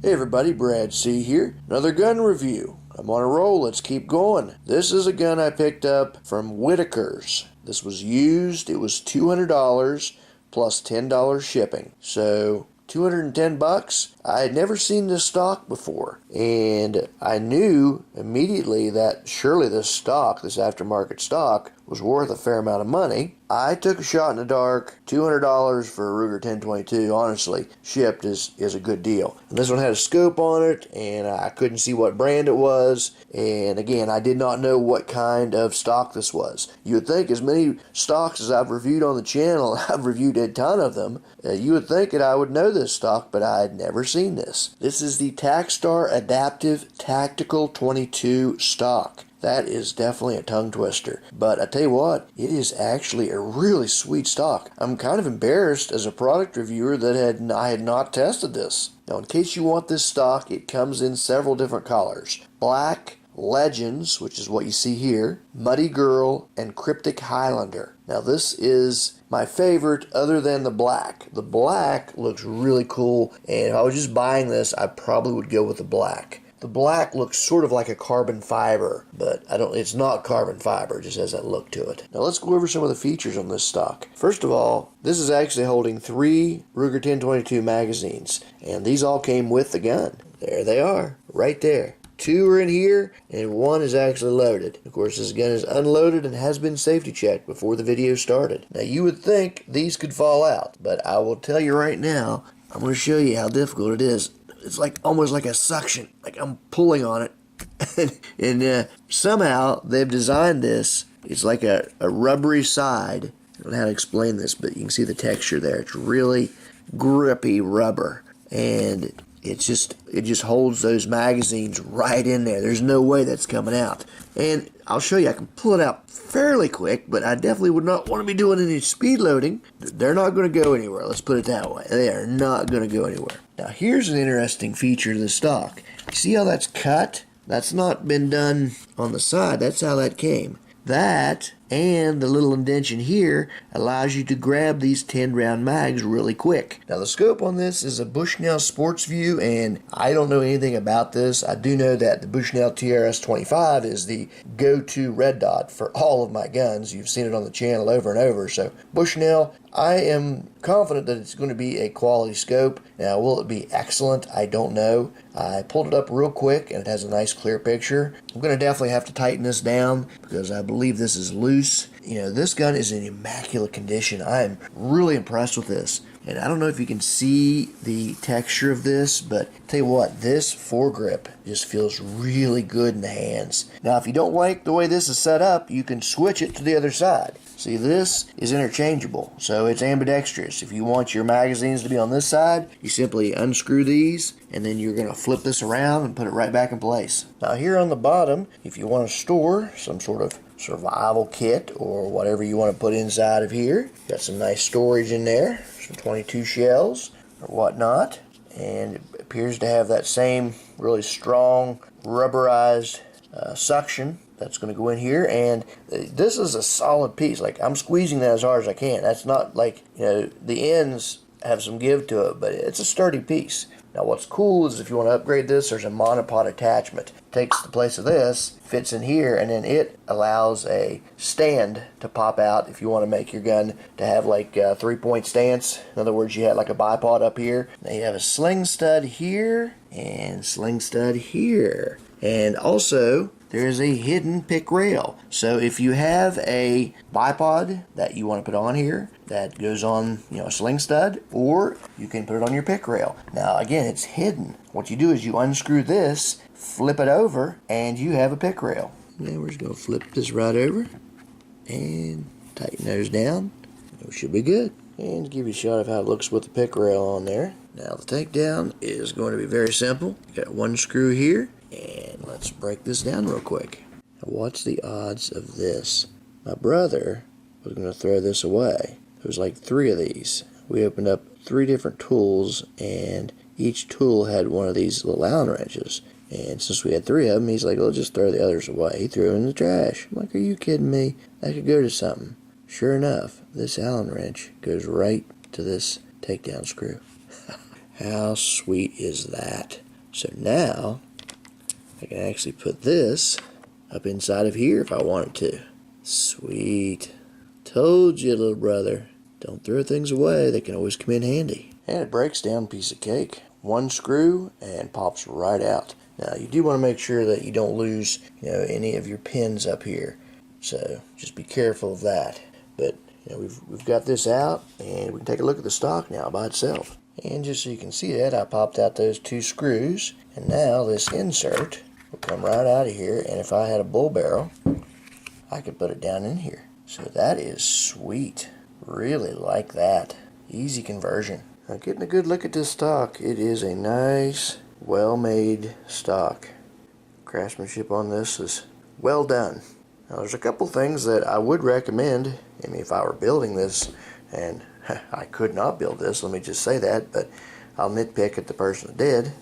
Hey everybody, Brad C here. Another gun review. I'm on a roll, let's keep going. This is a gun I picked up from Whitaker's. This was used, it was $200 plus $10 shipping. So $210. I had never seen this stock before, and I knew immediately that surely this stock, this aftermarket stock, was worth a fair amount of money. I took a shot in the dark. $200 for a Ruger 1022, honestly, shipped is a good deal. And this one had a scope on it, and I couldn't see what brand it was. And again, I did not know what kind of stock this was. You would think as many stocks as I've reviewed on the channel, I've reviewed a ton of them, you would think that I would know this stock, but I had never seen this. This is the Tacstar Adaptive Tactical 22 stock. That is definitely a tongue twister. But I tell you what, it is actually a really sweet stock. I'm kind of embarrassed as a product reviewer that I had not tested this. Now, in case you want this stock, it comes in several different colors. Black, Legends, which is what you see here, Muddy Girl, and Cryptic Highlander. Now, this is my favorite other than the black. The black looks really cool, and if I was just buying this, I probably would go with the black. The black looks sort of like a carbon fiber, but it's not carbon fiber, it just has that look to it. Now let's go over some of the features on this stock. First of all, this is actually holding 3 Ruger 1022 magazines, and these all came with the gun. There they are, right there. 2 are in here, and 1 is actually loaded. Of course, this gun is unloaded and has been safety checked before the video started. Now, you would think these could fall out, but I will tell you right now, I'm going to show you how difficult it is. It's like almost like a suction, like I'm pulling on it. and somehow they've designed this. It's like a rubbery side. I don't know how to explain this, but you can see the texture there. It's really grippy rubber, and it just holds those magazines right in there. There's no way that's coming out. And I'll show you, I can pull it out fairly quick, but I definitely would not want to be doing any speed loading. They're not going to go anywhere, let's put it that way. They are not going to go anywhere. Now here's an interesting feature of the stock. You see how that's cut? That's not been done on the side, that's how that came. That and the little indentation here allows you to grab these 10-round mags really quick. Now the scope on this is a Bushnell Sports View, and I don't know anything about this. I do know that the Bushnell TRS-25 is the go-to red dot for all of my guns. You've seen it on the channel over and over. So Bushnell, I am confident that it's going to be a quality scope. Now, will it be excellent? I don't know. I pulled it up real quick, and it has a nice clear picture. I'm going to definitely have to tighten this down because I believe this is loose. You know, this gun is in immaculate condition. I am really impressed with this. And I don't know if you can see the texture of this, but tell you what, this foregrip just feels really good in the hands. Now, if you don't like the way this is set up, you can switch it to the other side. See, this is interchangeable, so it's ambidextrous. If you want your magazines to be on this side, you simply unscrew these, and then you're going to flip this around and put it right back in place. Now, here on the bottom, if you want to store some sort of survival kit or whatever you want to put inside of here, got some nice storage in there, some 22 shells or whatnot, and it appears to have that same really strong rubberized suction that's going to go in here. And this is a solid piece. Like, I'm squeezing that as hard as I can. That's not like, you know, the ends have some give to it, but it's a sturdy piece. Now what's cool is if you want to upgrade this, there's a monopod attachment. It takes the place of this, fits in here, and then it allows a stand to pop out if you want to make your gun to have like a 3-point stance. In other words, you had like a bipod up here. Now you have a sling stud here and sling stud here. And also, there is a hidden pick rail. So if you have a bipod that you want to put on here that goes on, you know, a sling stud, or you can put it on your pick rail. Now again, it's hidden. What you do is you unscrew this, flip it over, and you have a pick rail. Now we're just going to flip this right over and tighten those down. It should be good. And give you a shot of how it looks with the pick rail on there. Now the takedown is going to be very simple. You got one screw here. And let's break this down real quick. Now, what's the odds of this? My brother was going to throw this away. There was like 3 of these. We opened up 3 different tools, and each tool had one of these little Allen wrenches. And since we had 3 of them, he's like, "Well, just throw the others away." He threw them in the trash. I'm like, "Are you kidding me? That could go to something." Sure enough, this Allen wrench goes right to this takedown screw. How sweet is that? So now I can actually put this up inside of here if I wanted to. Sweet. Told you, little brother. Don't throw things away. They can always come in handy. And it breaks down a piece of cake. One screw and pops right out. Now you do want to make sure that you don't lose, any of your pins up here. So just be careful of that. But we've got this out, and we can take a look at the stock now by itself. And just so you can see that, I popped out those 2 screws, and now this insert will come right out of here, and if I had a bull barrel, I could put it down in here. So that is sweet. Really like that. Easy conversion. Now getting a good look at this stock, it is a nice, well-made stock. Craftsmanship on this is well done. Now there's a couple things that I would recommend. I mean, if I were building this, and I could not build this, let me just say that, but I'll nitpick at the person that did.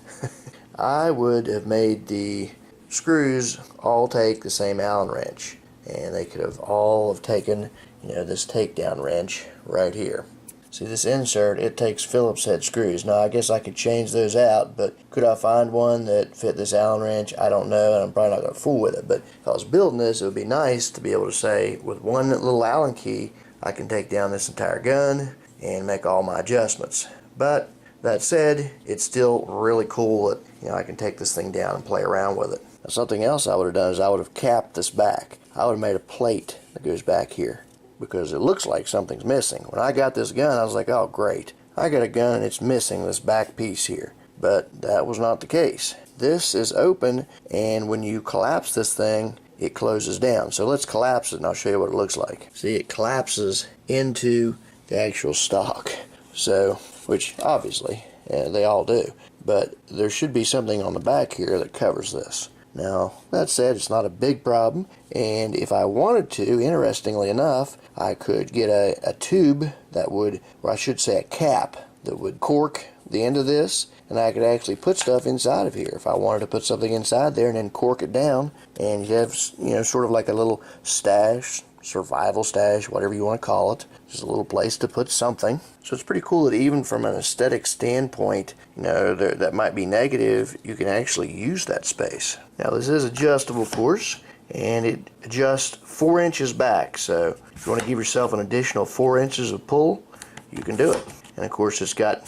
I would have made the screws all take the same Allen wrench, and they could have all have taken, this takedown wrench right here. See, this insert, it takes Phillips head screws. Now I guess I could change those out, but could I find one that fit this Allen wrench? I don't know, and I'm probably not going to fool with it. But if I was building this, it would be nice to be able to say, with one little Allen key, I can take down this entire gun and make all my adjustments. But that said, it's still really cool that I can take this thing down and play around with it. Now, something else I would have done is I would have capped this back. I would have made a plate that goes back here, because it looks like something's missing. When I got this gun, I was like, oh great, I got a gun and it's missing this back piece here. But that was not the case. This is open, and when you collapse this thing, it closes down. So let's collapse it and I'll show you what it looks like. See, it collapses into the actual stock. So, which obviously they all do. But there should be something on the back here that covers this. Now, that said, it's not a big problem, and if I wanted to, interestingly enough, I could get a tube that would, or I should say a cap, that would cork the end of this, and I could actually put stuff inside of here if I wanted to put something inside there and then cork it down, and you have, sort of like a little stash, survival stash, whatever you want to call it. Just a little place to put something. So it's pretty cool that even from an aesthetic standpoint, that might be negative, you can actually use that space. Now this is adjustable, of course, and it adjusts 4 inches back. So if you want to give yourself an additional 4 inches of pull, you can do it. And of course it's got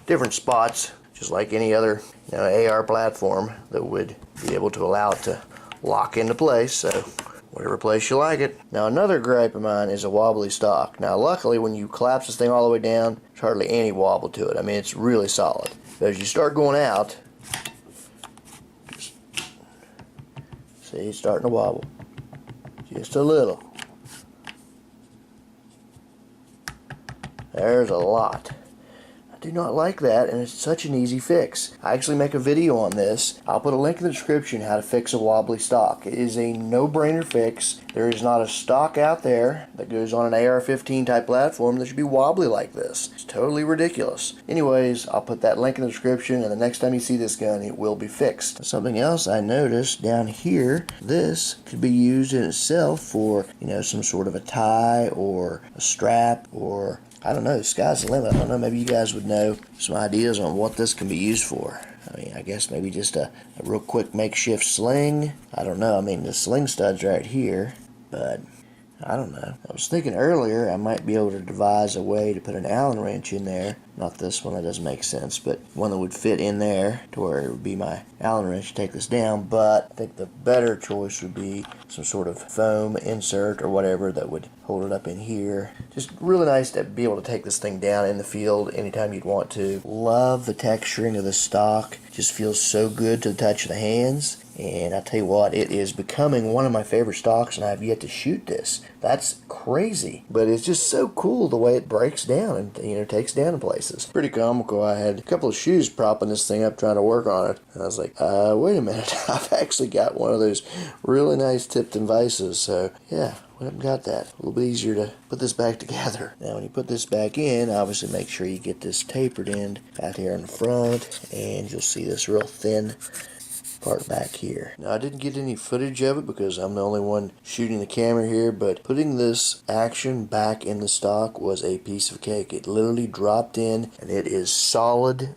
different spots, just like any other AR platform, that would be able to allow it to lock into place. So whatever place you like it. Now another gripe of mine is a wobbly stock. Now luckily when you collapse this thing all the way down, there's hardly any wobble to it. I mean, it's really solid. But as you start going out, see, it's starting to wobble. Just a little. There's a lot. I do not like that, and it's such an easy fix. I actually make a video on this. I'll put a link in the description how to fix a wobbly stock. It is a no-brainer fix. There is not a stock out there that goes on an AR-15 type platform that should be wobbly like this. It's totally ridiculous. Anyways, I'll put that link in the description, and the next time you see this gun, it will be fixed. Something else I noticed down here, this could be used in itself for, some sort of a tie or a strap, or I don't know, the sky's the limit. I don't know, maybe you guys would know some ideas on what this can be used for. I mean, I guess maybe just a real quick makeshift sling. I don't know. I mean, the sling stud's right here, but I don't know. I was thinking earlier I might be able to devise a way to put an Allen wrench in there. Not this one, that doesn't make sense, but one that would fit in there to where it would be my Allen wrench to take this down. But I think the better choice would be some sort of foam insert or whatever that would hold it up in here. Just really nice to be able to take this thing down in the field anytime you'd want to. Love the texturing of the stock. Just feels so good to the touch of the hands. And I tell you what, it is becoming one of my favorite stocks, and I have yet to shoot this. That's crazy, but it's just so cool the way it breaks down and takes down in places. Pretty comical. I had a couple of shoes propping this thing up trying to work on it, and I was like, wait a minute, I've actually got one of those really nice tipped in vices. So yeah, we haven't got that. A little bit easier to put this back together. Now when you put this back in, obviously make sure you get this tapered end out here in the front, and you'll see this real thin part back here. Now I didn't get any footage of it because I'm the only one shooting the camera here, but putting this action back in the stock was a piece of cake. It literally dropped in and it is solid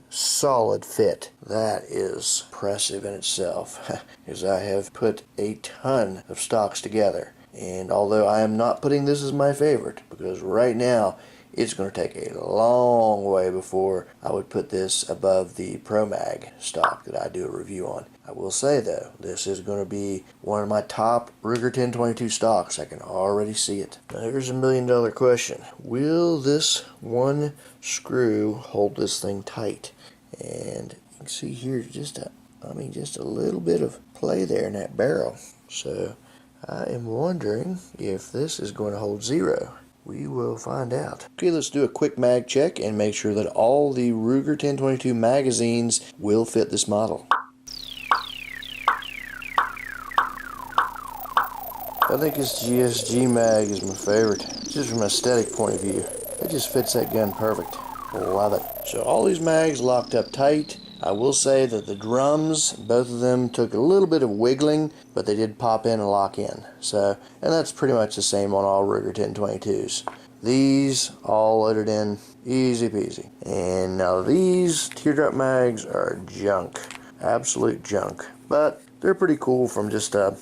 fit. That is impressive in itself, because I have put a ton of stocks together. And although I am not putting this as my favorite, because right now it's going to take a long way before I would put this above the Pro Mag stock that I do a review on. I will say though, this is going to be one of my top Ruger 1022 stocks. I can already see it. Now here's $1 million question. Will this one screw hold this thing tight? And you can see here just a little bit of play there in that barrel. So I am wondering if this is going to hold zero. We will find out. Okay, let's do a quick mag check and make sure that all the Ruger 1022 magazines will fit this model. I think this GSG mag is my favorite, just from an aesthetic point of view. It just fits that gun perfect. Love it. So all these mags locked up tight. I will say that the drums, both of them took a little bit of wiggling, but they did pop in and lock in. So, and that's pretty much the same on all Ruger 1022s. These all loaded in easy peasy. And now these teardrop mags are junk, absolute junk. But they're pretty cool from just a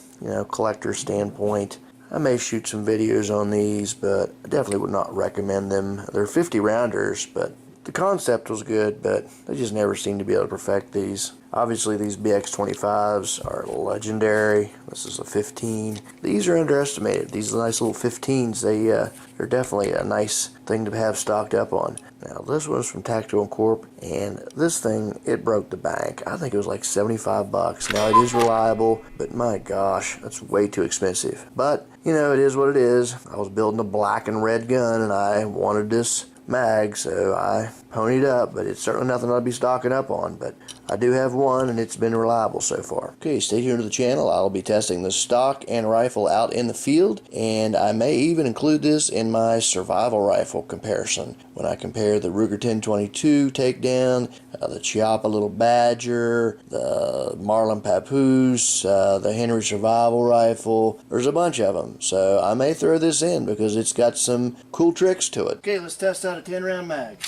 collector standpoint. I may shoot some videos on these, but I definitely would not recommend them. They're 50 rounders, but the concept was good, but they just never seem to be able to perfect these. Obviously, these BX25s are legendary. This is a 15. These are underestimated. These nice little 15s, they're definitely a nice thing to have stocked up on. Now, this one's from Takedown Corp, and this thing, it broke the bank. I think it was like 75 bucks. Now, it is reliable, but my gosh, that's way too expensive. But, it is what it is. I was building a black and red gun, and I wanted this mag, so I ponied up, but it's certainly nothing I'll be stocking up on, but I do have one and it's been reliable so far. Okay, stay tuned to the channel. I'll be testing the stock and rifle out in the field, and I may even include this in my survival rifle comparison when I compare the Ruger 1022 Takedown, the Chiappa Little Badger, the Marlin Papoose, the Henry Survival Rifle. There's a bunch of them, so I may throw this in because it's got some cool tricks to it. Okay, let's test out a 10 round mag.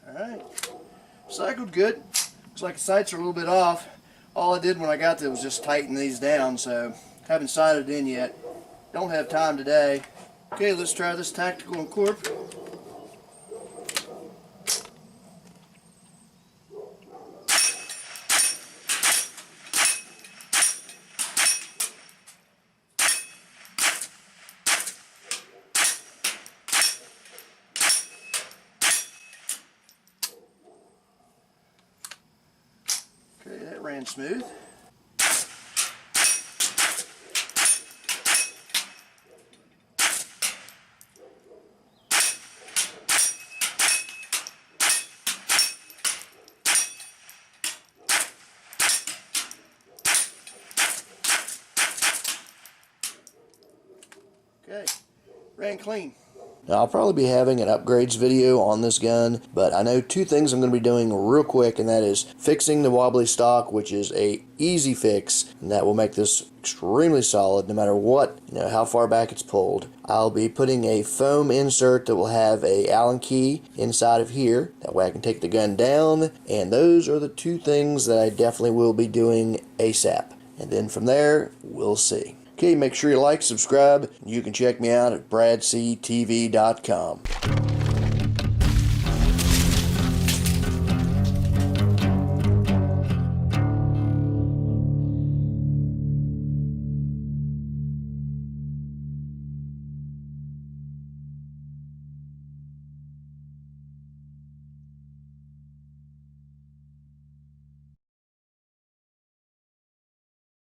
Alright, cycled good. Looks like the sights are a little bit off. All I did when I got there was just tighten these down, so haven't sighted in yet. Don't have time today. Okay, let's try this Tactical Corp. Okay, that ran smooth. Okay, ran clean. Now, I'll probably be having an upgrades video on this gun, but I know two things I'm going to be doing real quick, and that is fixing the wobbly stock, which is a easy fix, and that will make this extremely solid no matter what, how far back it's pulled. I'll be putting a foam insert that will have a Allen key inside of here. That way I can take the gun down, and those are the two things that I definitely will be doing ASAP. And then from there, we'll see. Okay, make sure you like, subscribe. You can check me out at bradctv.com.